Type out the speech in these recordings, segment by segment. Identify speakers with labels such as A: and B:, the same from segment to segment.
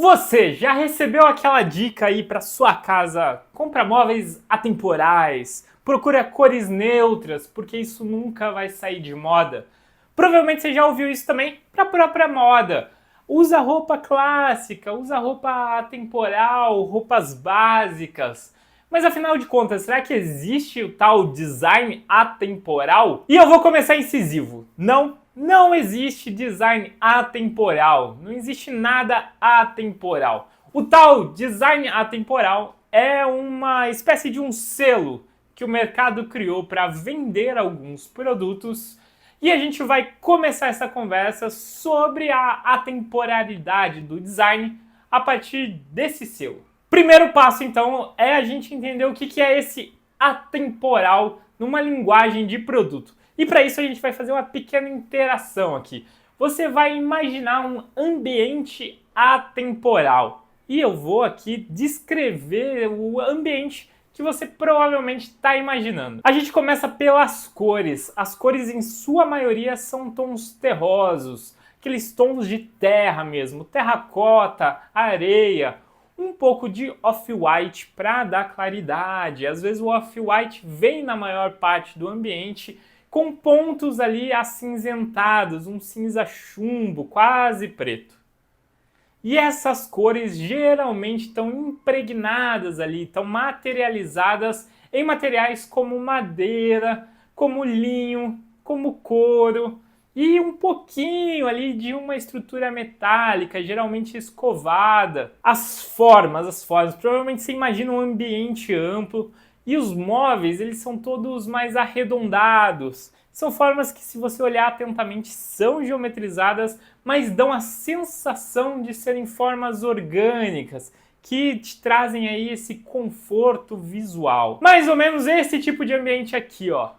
A: Você já recebeu aquela dica aí para sua casa? Compra móveis atemporais, procura cores neutras, porque isso nunca vai sair de moda. Provavelmente você já ouviu isso também para a própria moda. Usa roupa clássica, usa roupa atemporal, roupas básicas. Mas afinal de contas, será que existe o tal design atemporal? E eu vou começar incisivo. Não existe design atemporal. Não existe nada atemporal. O tal design atemporal é uma espécie de um selo que o mercado criou para vender alguns produtos. E a gente vai começar essa conversa sobre a atemporalidade do design a partir desse selo. Primeiro passo, então, é a gente entender o que é esse atemporal numa linguagem de produto. E para isso a gente vai fazer uma pequena interação aqui. Você vai imaginar um ambiente atemporal. E eu vou aqui descrever o ambiente que você provavelmente está imaginando. A gente começa pelas cores. As cores, em sua maioria, são tons terrosos, aqueles tons de terra mesmo, terracota, areia, um pouco de off-white para dar claridade. Às vezes o off-white vem na maior parte do ambiente com pontos ali acinzentados, um cinza chumbo, quase preto. E essas cores geralmente estão impregnadas ali, estão materializadas em materiais como madeira, como linho, como couro e um pouquinho ali de uma estrutura metálica, geralmente escovada. As formas, provavelmente você imagina um ambiente amplo e os móveis, eles são todos mais arredondados. São formas que, se você olhar atentamente, são geometrizadas, mas dão a sensação de serem formas orgânicas, que te trazem aí esse conforto visual. Mais ou menos esse tipo de ambiente aqui, ó.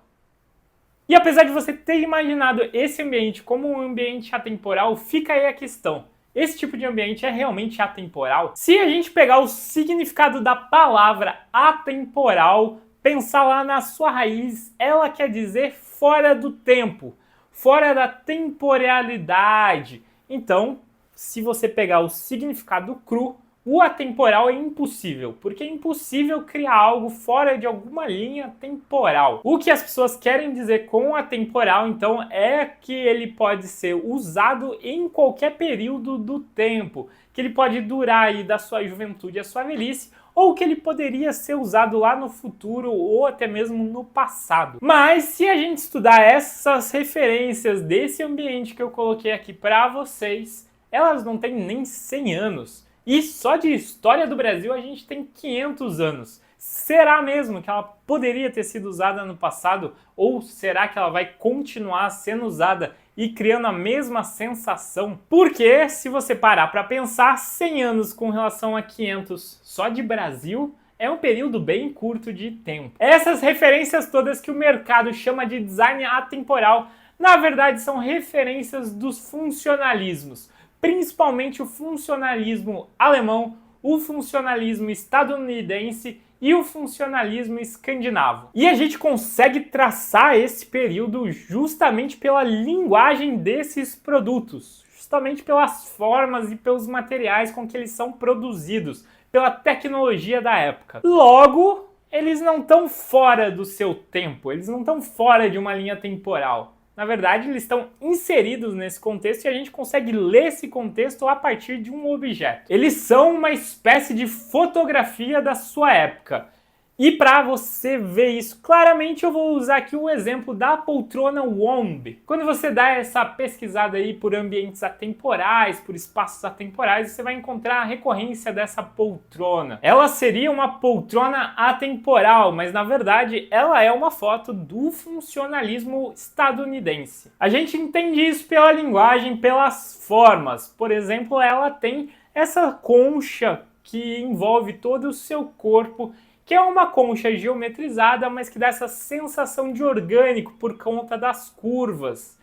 A: E apesar de você ter imaginado esse ambiente como um ambiente atemporal, fica aí a questão. Esse tipo de ambiente é realmente atemporal? Se a gente pegar o significado da palavra atemporal, pensar lá na sua raiz, ela quer dizer fora do tempo, fora da temporalidade. Então, se você pegar o significado cru, o atemporal é impossível, porque é impossível criar algo fora de alguma linha temporal. O que as pessoas querem dizer com atemporal, então, é que ele pode ser usado em qualquer período do tempo, que ele pode durar aí da sua juventude à sua velhice, ou que ele poderia ser usado lá no futuro ou até mesmo no passado. Mas se a gente estudar essas referências desse ambiente que eu coloquei aqui para vocês, elas não têm nem 100 anos. E só de história do Brasil a gente tem 500 anos. Será mesmo que ela poderia ter sido usada no passado? Ou será que ela vai continuar sendo usada e criando a mesma sensação? Porque, se você parar para pensar, 100 anos com relação a 500 só de Brasil é um período bem curto de tempo. Essas referências todas que o mercado chama de design atemporal, na verdade são referências dos funcionalismos. Principalmente o funcionalismo alemão, o funcionalismo estadunidense e o funcionalismo escandinavo. E a gente consegue traçar esse período justamente pela linguagem desses produtos, justamente pelas formas e pelos materiais com que eles são produzidos, pela tecnologia da época. Logo, eles não estão fora do seu tempo, eles não estão fora de uma linha temporal. Na verdade, eles estão inseridos nesse contexto e a gente consegue ler esse contexto a partir de um objeto. Eles são uma espécie de fotografia da sua época. E para você ver isso claramente, eu vou usar aqui o exemplo da poltrona Womb. Quando você dá essa pesquisada aí por ambientes atemporais, por espaços atemporais, você vai encontrar a recorrência dessa poltrona. Ela seria uma poltrona atemporal, mas na verdade ela é uma foto do funcionalismo estadunidense. A gente entende isso pela linguagem, pelas formas. Por exemplo, ela tem essa concha que envolve todo o seu corpo, que é uma concha geometrizada, mas que dá essa sensação de orgânico por conta das curvas.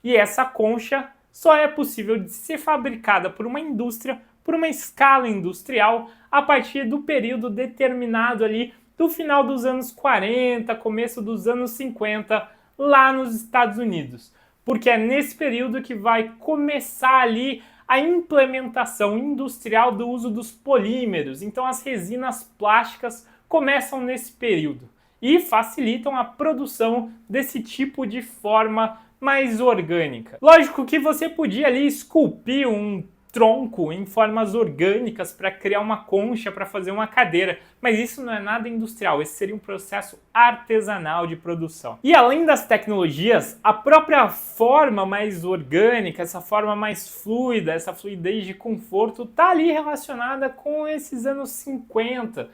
A: E essa concha só é possível de ser fabricada por uma indústria, por uma escala industrial, a partir do período determinado ali do final dos anos 40, começo dos anos 50, lá nos Estados Unidos. Porque é nesse período que vai começar ali a a implementação industrial do uso dos polímeros. Então as resinas plásticas começam nesse período e facilitam a produção desse tipo de forma mais orgânica. Lógico que você podia ali esculpir um tronco em formas orgânicas para criar uma concha, para fazer uma cadeira, mas isso não é nada industrial, esse seria um processo artesanal de produção. E além das tecnologias, a própria forma mais orgânica, essa forma mais fluida, essa fluidez de conforto, está ali relacionada com esses anos 50.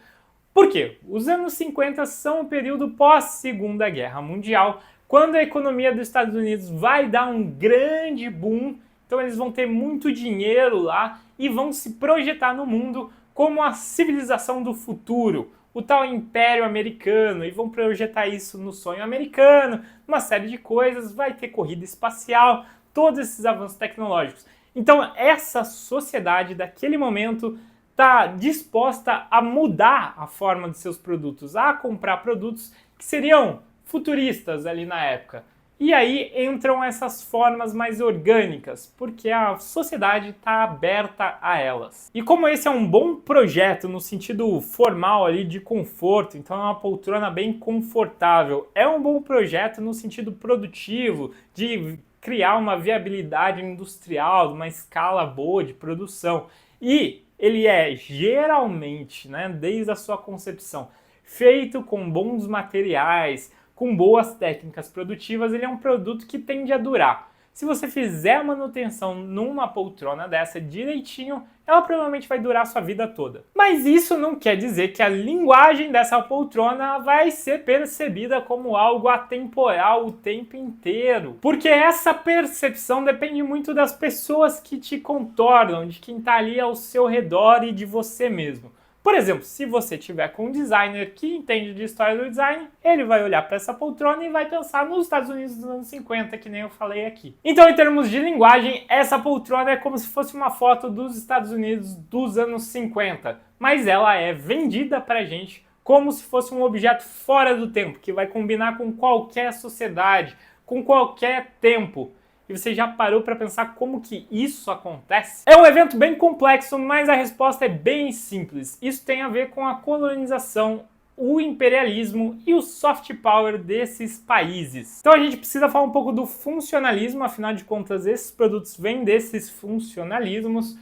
A: Por quê? Os anos 50 são o período pós-Segunda Guerra Mundial, quando a economia dos Estados Unidos vai dar um grande boom. Então eles vão ter muito dinheiro lá e vão se projetar no mundo como a civilização do futuro, o tal Império Americano, e vão projetar isso no sonho americano, uma série de coisas, vai ter corrida espacial, todos esses avanços tecnológicos. Então essa sociedade daquele momento está disposta a mudar a forma de seus produtos, a comprar produtos que seriam futuristas ali na época. E aí entram essas formas mais orgânicas, porque a sociedade está aberta a elas. E como esse é um bom projeto no sentido formal ali de conforto, então é uma poltrona bem confortável, é um bom projeto no sentido produtivo, de criar uma viabilidade industrial, uma escala boa de produção. E ele é geralmente, desde a sua concepção, feito com bons materiais, com boas técnicas produtivas, ele é um produto que tende a durar. Se você fizer a manutenção numa poltrona dessa direitinho, ela provavelmente vai durar a sua vida toda. Mas isso não quer dizer que a linguagem dessa poltrona vai ser percebida como algo atemporal o tempo inteiro. Porque essa percepção depende muito das pessoas que te contornam, de quem está ali ao seu redor e de você mesmo. Por exemplo, se você tiver com um designer que entende de história do design, ele vai olhar para essa poltrona e vai pensar nos Estados Unidos dos anos 50, que nem eu falei aqui. Então, em termos de linguagem, essa poltrona é como se fosse uma foto dos Estados Unidos dos anos 50, mas ela é vendida pra gente como se fosse um objeto fora do tempo, que vai combinar com qualquer sociedade, com qualquer tempo. E você já parou para pensar como que isso acontece? É um evento bem complexo, mas a resposta é bem simples. Isso tem a ver com a colonização, o imperialismo e o soft power desses países. Então a gente precisa falar um pouco do funcionalismo, afinal de contas esses produtos vêm desses funcionalismos,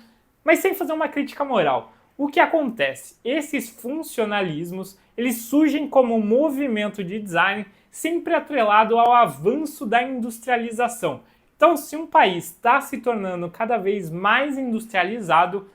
A: mas sem fazer uma crítica moral. O que acontece? Esses funcionalismos, eles surgem como um movimento de design sempre atrelado ao avanço da industrialização. Então, se um país está se tornando cada vez mais industrializado,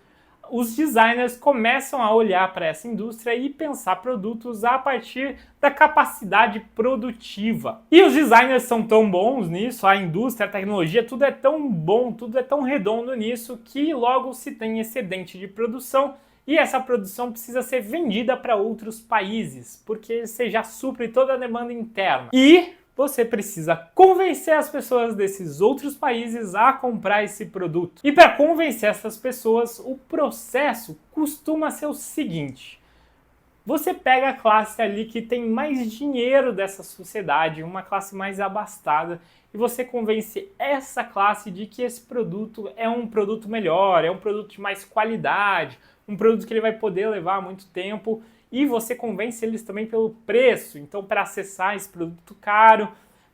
A: os designers começam a olhar para essa indústria e pensar produtos a partir da capacidade produtiva. E os designers são tão bons nisso, a indústria, a tecnologia, tudo é tão bom, tudo é tão redondo nisso, que logo se tem excedente de produção e essa produção precisa ser vendida para outros países, porque você já supre toda a demanda interna. E você precisa convencer as pessoas desses outros países a comprar esse produto. E para convencer essas pessoas, o processo costuma ser o seguinte: você pega a classe ali que tem mais dinheiro dessa sociedade, uma classe mais abastada, e você convence essa classe de que esse produto é um produto melhor, é um produto de mais qualidade, um produto que ele vai poder levar muito tempo. E você convence eles também pelo preço. Então, para acessar esse produto caro,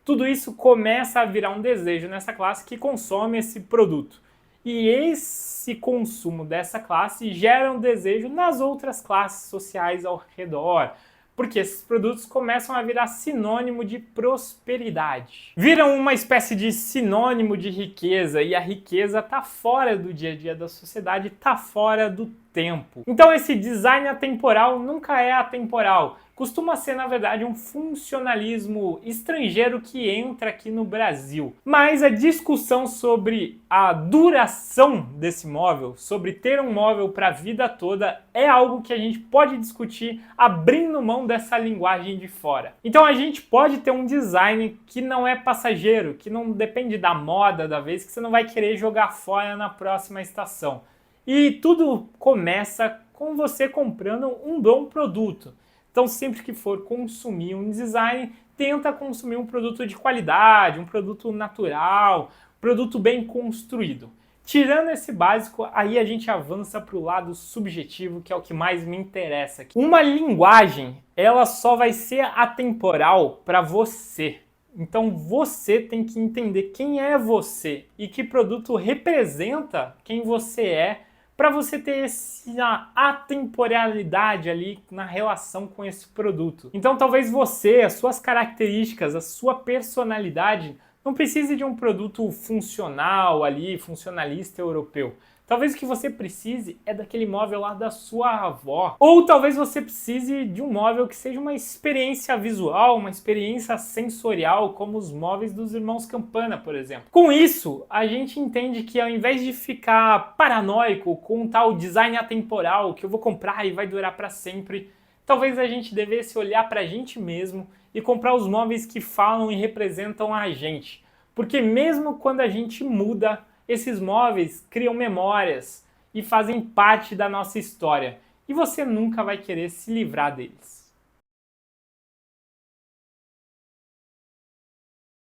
A: tudo isso começa a virar um desejo nessa classe que consome esse produto. E esse consumo dessa classe gera um desejo nas outras classes sociais ao redor, porque esses produtos começam a virar sinônimo de prosperidade. Viram uma espécie de sinônimo de riqueza, e a riqueza está fora do dia a dia da sociedade, está fora do tempo. Então esse design atemporal nunca é atemporal. Costuma ser, na verdade, um funcionalismo estrangeiro que entra aqui no Brasil. Mas a discussão sobre a duração desse móvel, sobre ter um móvel para a vida toda, é algo que a gente pode discutir abrindo mão dessa linguagem de fora. Então a gente pode ter um design que não é passageiro, que não depende da moda da vez, que você não vai querer jogar fora na próxima estação. E tudo começa com você comprando um bom produto. Então, sempre que for consumir um design, tenta consumir um produto de qualidade, um produto natural, um produto bem construído. Tirando esse básico, aí a gente avança para o lado subjetivo, que é o que mais me interessa. Uma linguagem, ela só vai ser atemporal para você. Então você tem que entender quem é você e que produto representa quem você é para você ter essa atemporalidade ali na relação com esse produto. Então talvez você, as suas características, a sua personalidade não precise de um produto funcional ali, funcionalista europeu. Talvez o que você precise é daquele móvel lá da sua avó. Ou talvez você precise de um móvel que seja uma experiência visual, uma experiência sensorial, como os móveis dos irmãos Campana, por exemplo. Com isso, a gente entende que ao invés de ficar paranoico com um tal design atemporal que eu vou comprar e vai durar para sempre, talvez a gente devesse olhar para a gente mesmo e comprar os móveis que falam e representam a gente. Porque mesmo quando a gente muda, esses móveis criam memórias e fazem parte da nossa história. E você nunca vai querer se livrar deles.